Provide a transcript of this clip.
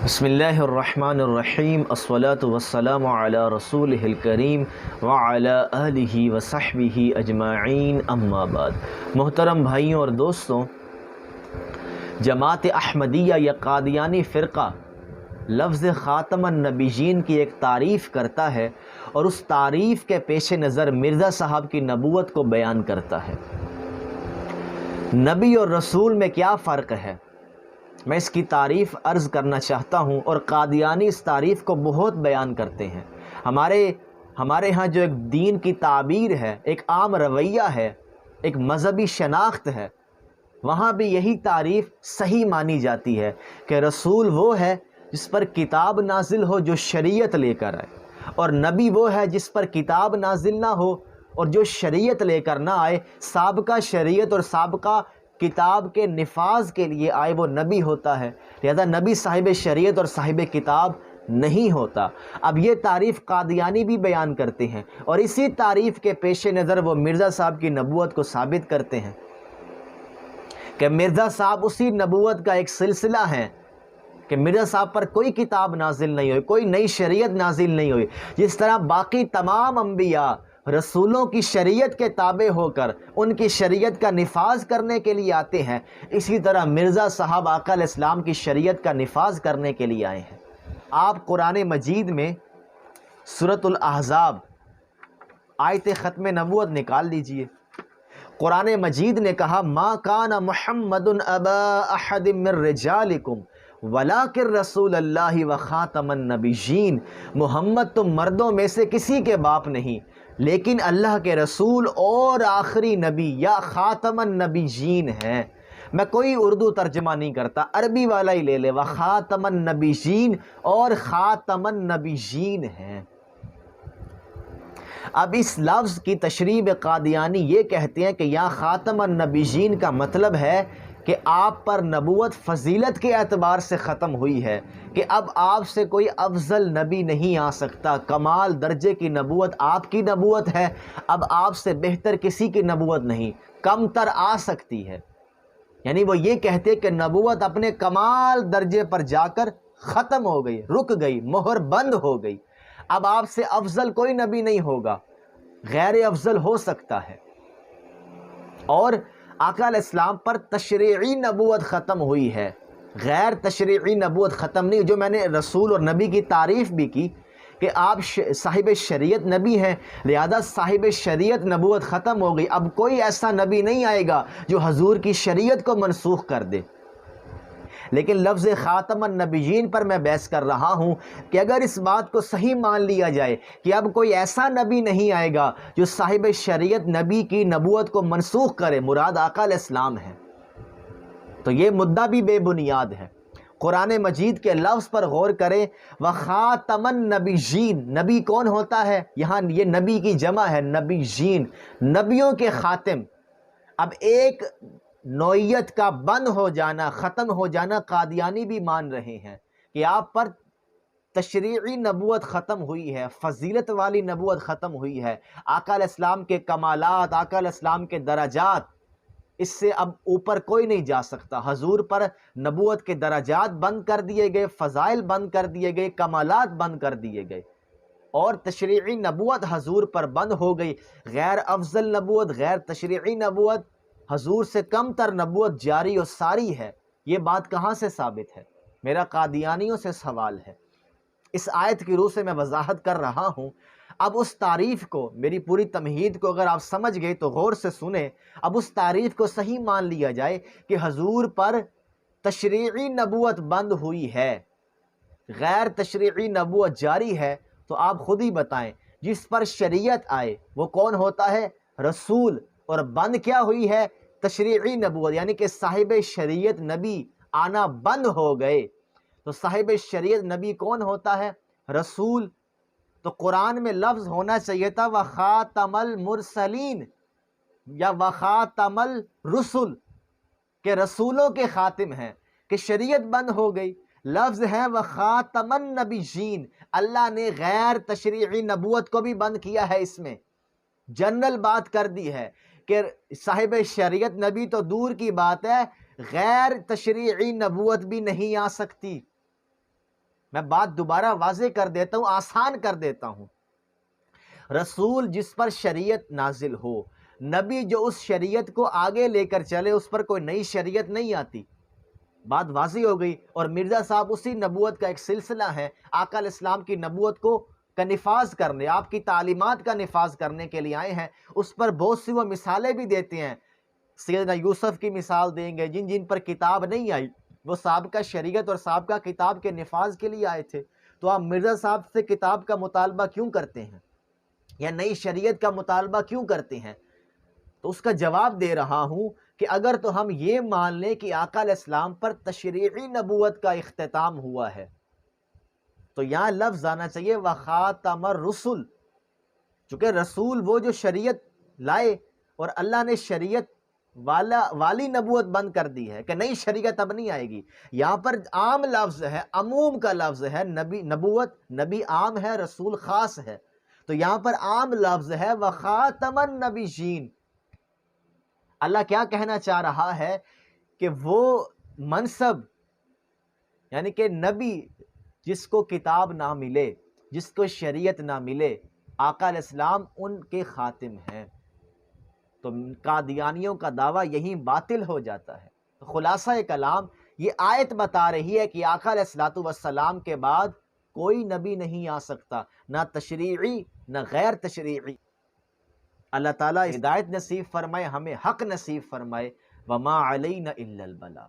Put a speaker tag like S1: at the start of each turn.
S1: بسم اللہ الرحمن الرحیم، الصلاۃ والسلام علی رسولہ الکریم وعلی آلہ وصحبہ اجمعین، اما بعد۔ محترم بھائیوں اور دوستوں، جماعت احمدیہ یا قادیانی فرقہ لفظ خاتم النبیین کی ایک تعریف کرتا ہے اور اس تعریف کے پیش نظر مرزا صاحب کی نبوت کو بیان کرتا ہے۔ نبی اور رسول میں کیا فرق ہے، میں اس کی تعریف عرض کرنا چاہتا ہوں، اور قادیانی اس تعریف کو بہت بیان کرتے ہیں۔ ہمارے ہاں جو ایک دین کی تعبیر ہے، ایک عام رویہ ہے، ایک مذہبی شناخت ہے، وہاں بھی یہی تعریف صحیح مانی جاتی ہے کہ رسول وہ ہے جس پر کتاب نازل ہو، جو شریعت لے کر آئے، اور نبی وہ ہے جس پر کتاب نازل نہ ہو اور جو شریعت لے کر نہ آئے، سابقہ شریعت اور سابقہ کتاب کے نفاذ کے لیے آئے، وہ نبی ہوتا ہے۔ لہذا نبی صاحب شریعت اور صاحب کتاب نہیں ہوتا۔ اب یہ تعریف قادیانی بھی بیان کرتے ہیں، اور اسی تعریف کے پیش نظر وہ مرزا صاحب کی نبوت کو ثابت کرتے ہیں کہ مرزا صاحب اسی نبوت کا ایک سلسلہ ہے، کہ مرزا صاحب پر کوئی کتاب نازل نہیں ہوئی، کوئی نئی شریعت نازل نہیں ہوئی۔ جس طرح باقی تمام انبیاء رسولوں کی شریعت کے تابع ہو کر ان کی شریعت کا نفاذ کرنے کے لیے آتے ہیں، اسی طرح مرزا صاحب آقا علیہ السلام کی شریعت کا نفاذ کرنے کے لیے آئے ہیں۔ آپ قرآن مجید میں سورۃ الاحزاب آیت ختم نبوت نکال لیجئے۔ قرآن مجید نے کہا، ما کان محمد ابا احد من رجالکم ولیکن رسول اللہ و خاتم النبیین، محمد تم مردوں میں سے کسی کے باپ نہیں، لیکن اللہ کے رسول اور آخری نبی یا خاتم النبیین ہیں۔ میں کوئی اردو ترجمہ نہیں کرتا، عربی والا ہی لے لے، وخاتم النبیین، اور خاتم النبیین ہیں۔ اب اس لفظ کی تشریح قادیانی یہ کہتے ہیں کہ یا خاتم النبیین کا مطلب ہے کہ آپ پر نبوت فضیلت کے اعتبار سے ختم ہوئی ہے، کہ اب آپ سے کوئی افضل نبی نہیں آ سکتا، کمال درجے کی نبوت آپ کی نبوت ہے، اب آپ سے بہتر کسی کی نبوت نہیں، کم تر آ سکتی ہے۔ یعنی وہ یہ کہتے کہ نبوت اپنے کمال درجے پر جا کر ختم ہو گئی، رک گئی، مہر بند ہو گئی، اب آپ سے افضل کوئی نبی نہیں ہوگا، غیر افضل ہو سکتا ہے۔ اور آقا علیہ السلام پر تشریعی نبوت ختم ہوئی ہے، غیر تشریعی نبوت ختم نہیں۔ جو میں نے رسول اور نبی کی تعریف بھی کی کہ آپ صاحب شریعت نبی ہیں، لہذا صاحب شریعت نبوت ختم ہو گئی، اب کوئی ایسا نبی نہیں آئے گا جو حضور کی شریعت کو منسوخ کر دے۔ لیکن لفظ خاتم النبیین پر میں بحث کر رہا ہوں کہ اگر اس بات کو صحیح مان لیا جائے کہ اب کوئی ایسا نبی نہیں آئے گا جو صاحب شریعت نبی کی نبوت کو منسوخ کرے، مراد آقا علیہ السلام ہے، تو یہ مدعا بھی بے بنیاد ہے۔ قرآن مجید کے لفظ پر غور کریں، وخاتم النبیین، نبی کون ہوتا ہے؟ یہاں یہ نبی کی جمع ہے، نبیین، نبیوں کے خاتم۔ اب ایک نوعیت کا بند ہو جانا، ختم ہو جانا قادیانی بھی مان رہے ہیں کہ آپ پر تشریعی نبوت ختم ہوئی ہے، فضیلت والی نبوت ختم ہوئی ہے، آقا علیہ السلام کے کمالات، آقا علیہ السلام کے درجات، اس سے اب اوپر کوئی نہیں جا سکتا۔ حضور پر نبوت کے درجات بند کر دیے گئے، فضائل بند کر دیے گئے، کمالات بند کر دیے گئے، اور تشریعی نبوت حضور پر بند ہو گئی۔ غیر افضل نبوت، غیر تشریعی نبوت، حضور سے کم تر نبوت جاری و ساری ہے۔ یہ بات کہاں سے ثابت ہے؟ میرا قادیانیوں سے سوال ہے۔ اس آیت کی روح سے میں وضاحت کر رہا ہوں۔ اب اس تعریف کو، میری پوری تمہید کو اگر آپ سمجھ گئے تو غور سے سنیں۔ اب اس تعریف کو صحیح مان لیا جائے کہ حضور پر تشریعی نبوت بند ہوئی ہے، غیر تشریعی نبوت جاری ہے، تو آپ خود ہی بتائیں جس پر شریعت آئے وہ کون ہوتا ہے؟ رسول۔ اور بند کیا ہوئی ہے؟ تشریعی نبوت، یعنی کہ صاحب شریعت نبی آنا بند ہو گئے۔ تو صاحب شریعت نبی کون ہوتا ہے؟ رسول۔ تو قرآن میں لفظ ہونا چاہیے تھا وخاتم المرسلین یا وخاتم الرسل، کہ رسولوں کے خاتم ہیں، کہ شریعت بند ہو گئی۔ لفظ ہے وخاتم النبیین، اللہ نے غیر تشریعی نبوت کو بھی بند کیا ہے، اس میں جنرل بات کر دی ہے کہ صاحب شریعت نبی تو دور کی بات ہے، غیر تشریعی نبوت بھی نہیں آ سکتی۔ میں بات دوبارہ واضح کر دیتا ہوں، آسان کر دیتا ہوں۔ رسول جس پر شریعت نازل ہو، نبی جو اس شریعت کو آگے لے کر چلے، اس پر کوئی نئی شریعت نہیں آتی۔ بات واضح ہو گئی۔ اور مرزا صاحب اسی نبوت کا ایک سلسلہ ہے، آقا علیہ السلام کی نبوت کا نفاذ کرنے، آپ کی تعلیمات کا نفاذ کرنے کے لیے آئے ہیں۔ اس پر بہت سی وہ مثالیں بھی دیتے ہیں، سیدنا یوسف کی مثال دیں گے، جن پر کتاب نہیں آئی، وہ سابقہ شریعت اور سابقہ کتاب کے نفاذ کے لیے آئے تھے۔ تو آپ مرزا صاحب سے کتاب کا مطالبہ کیوں کرتے ہیں، یا نئی شریعت کا مطالبہ کیوں کرتے ہیں؟ تو اس کا جواب دے رہا ہوں کہ اگر تو ہم یہ مان لیں کہ آقا علیہ السلام پر تشریعی نبوت کا اختتام ہوا ہے، تو یہاں لفظ آنا چاہیے وَخَاتَمَ الرُّسُلِ، چونکہ رسول وہ جو شریعت لائے، اور اللہ نے شریعت والی نبوت بند کر دی ہے کہ نئی شریعت اب نہیں آئے گی۔ یہاں پر عام لفظ ہے، عموم کا لفظ ہے، نبوت نبی عام ہے، رسول خاص ہے، تو یہاں پر عام لفظ ہے وَخَاتَمَ النَّبِيِّينَ۔ اللہ کیا کہنا چاہ رہا ہے کہ وہ منصب، یعنی کہ نبی جس کو کتاب نہ ملے، جس کو شریعت نہ ملے، آقا علیہ السلام ان کے خاتم ہیں۔ تو قادیانیوں کا دعویٰ یہی باطل ہو جاتا ہے۔ تو خلاصہ کلام یہ آیت بتا رہی ہے کہ آقا علیہ السلام کے بعد کوئی نبی نہیں آ سکتا، نہ تشریعی نہ غیر تشریعی۔ اللہ تعالیٰ ہدایت نصیب فرمائے، ہمیں حق نصیب فرمائے۔ وما علینا الا البلاغ۔